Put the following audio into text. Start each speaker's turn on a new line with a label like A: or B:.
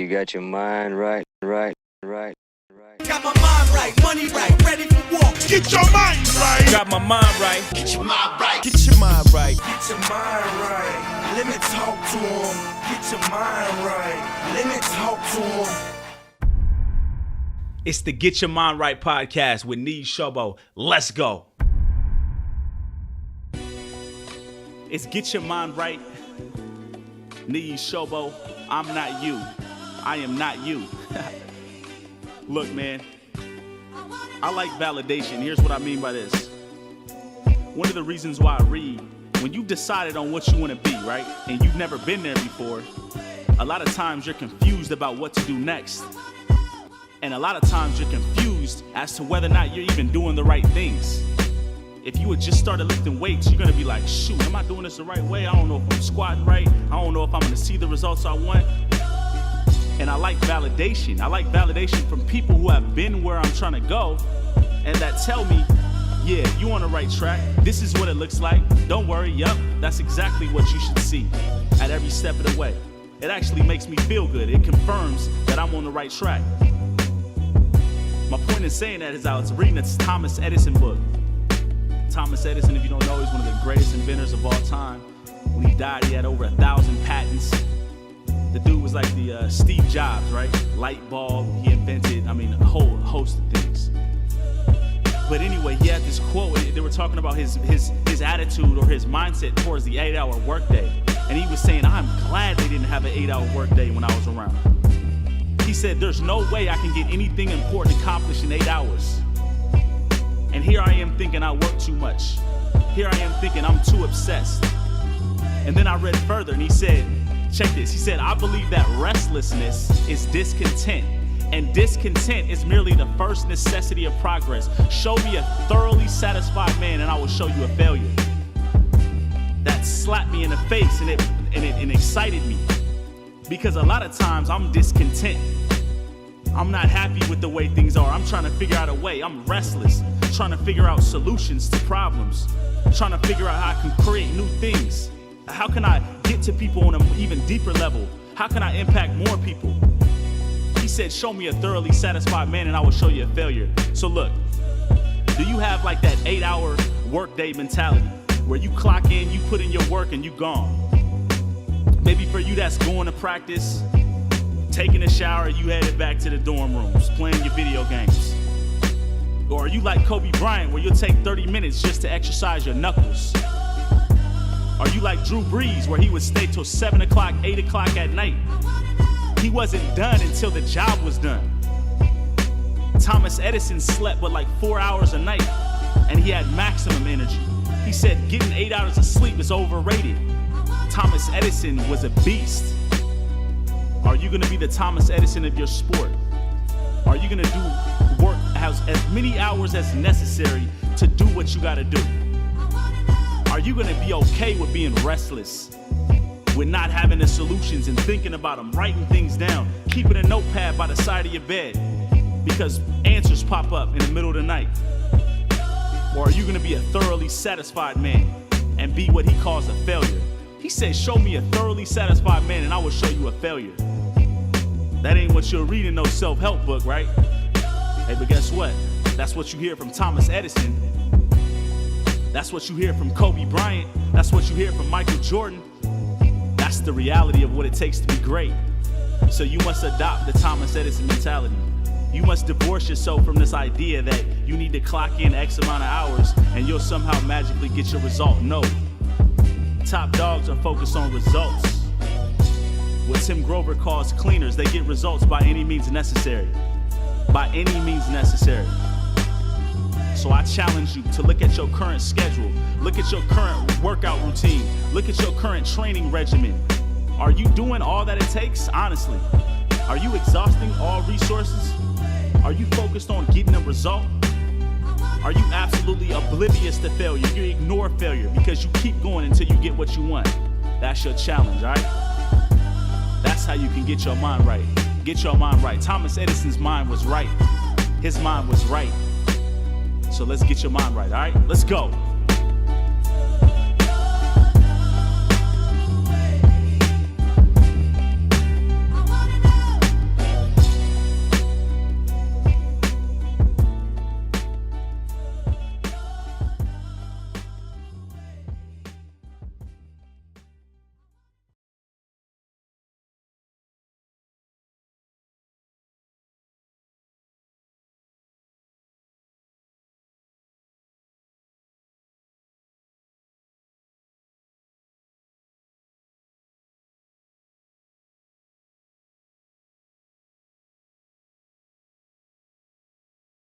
A: You got your mind right.
B: Got my mind right, money right, ready for war.
C: Get your mind right.
D: Got my mind right.
B: Get your mind right.
C: Get your mind right.
B: Get your mind right. Let me talk to him. Get your mind right. Let me talk to him.
D: It's the Get Your Mind Right podcast with Niyi Sobo. Let's go. It's Get Your Mind Right. Niyi Sobo. I'm not you. I am not you. Look, man, I like validation. Here's what I mean by this. One of the reasons why I read, when you've decided on what you want to be, right, and you've never been there before, a lot of times you're confused about what to do next. And a lot of times you're confused as to whether or not you're even doing the right things. If you had just started lifting weights, you're going to be like, shoot, am I doing this the right way? I don't know if I'm squatting right. I don't know if I'm going to see the results I want. And I like validation. I like validation from people who have been where I'm trying to go and that tell me, yeah, you're on the right track. This is what it looks like. Don't worry. Yup, that's exactly what you should see at every step of the way. It actually makes me feel good. It confirms that I'm on the right track. My point in saying that is I was reading this Thomas Edison book. Thomas Edison, if you don't know, he's one of the greatest inventors of all time. When he died, he had over 1,000 patents. The dude was like the Steve Jobs, right? Light bulb, he invented, a whole host of things. But anyway, he had this quote, they were talking about his attitude or his mindset towards the 8-hour workday. And he was saying, I'm glad they didn't have an 8-hour workday when I was around. He said, there's no way I can get anything important accomplished in 8 hours. And here I am thinking I work too much. Here I am thinking I'm too obsessed. And then I read further and he said, check this. He said, I believe that restlessness is discontent. And discontent is merely the first necessity of progress. Show me a thoroughly satisfied man and I will show you a failure. That slapped me in the face and it excited me. Because a lot of times I'm discontent. I'm not happy with the way things are. I'm trying to figure out a way. I'm restless, trying to figure out solutions to problems, trying to figure out how I can create new things. How can I get to people on an even deeper level? How can I impact more people? He said, show me a thoroughly satisfied man and I will show you a failure. So look, do you have like that 8-hour workday mentality where you clock in, you put in your work and you gone? Maybe for you that's going to practice, taking a shower, you headed back to the dorm rooms, playing your video games. Or are you like Kobe Bryant where you'll take 30 minutes just to exercise your knuckles? Are you like Drew Brees where he would stay till 7 o'clock, 8 o'clock at night? He wasn't done until the job was done. Thomas Edison slept with like 4 hours a night and he had maximum energy. He said getting 8 hours of sleep is overrated. Thomas Edison was a beast. Are you going to be the Thomas Edison of your sport? Are you going to do work as many hours as necessary to do what you got to do? Are you going to be okay with being restless, with not having the solutions and thinking about them, writing things down, keeping a notepad by the side of your bed because answers pop up in the middle of the night? Or are you going to be a thoroughly satisfied man and be what he calls a failure? He said, show me a thoroughly satisfied man and I will show you a failure. That ain't what you'll read in no self-help book, right? Hey, but guess what? That's what you hear from Thomas Edison. That's what you hear from Kobe Bryant. That's what you hear from Michael Jordan. That's the reality of what it takes to be great. So you must adopt the Thomas Edison mentality. You must divorce yourself from this idea that you need to clock in X amount of hours and you'll somehow magically get your result. No. Top dogs are focused on results. What Tim Grover calls cleaners, they get results by any means necessary. By any means necessary. So I challenge you to look at your current schedule, look at your current workout routine, look at your current training regimen. Are you doing all that it takes? Honestly, are you exhausting all resources? Are you focused on getting a result? Are you absolutely oblivious to failure? You ignore failure because you keep going until you get what you want. That's your challenge, all right? That's how you can get your mind right. Get your mind right. Thomas Edison's mind was right. His mind was right. So let's get your mind right, all right? Let's go.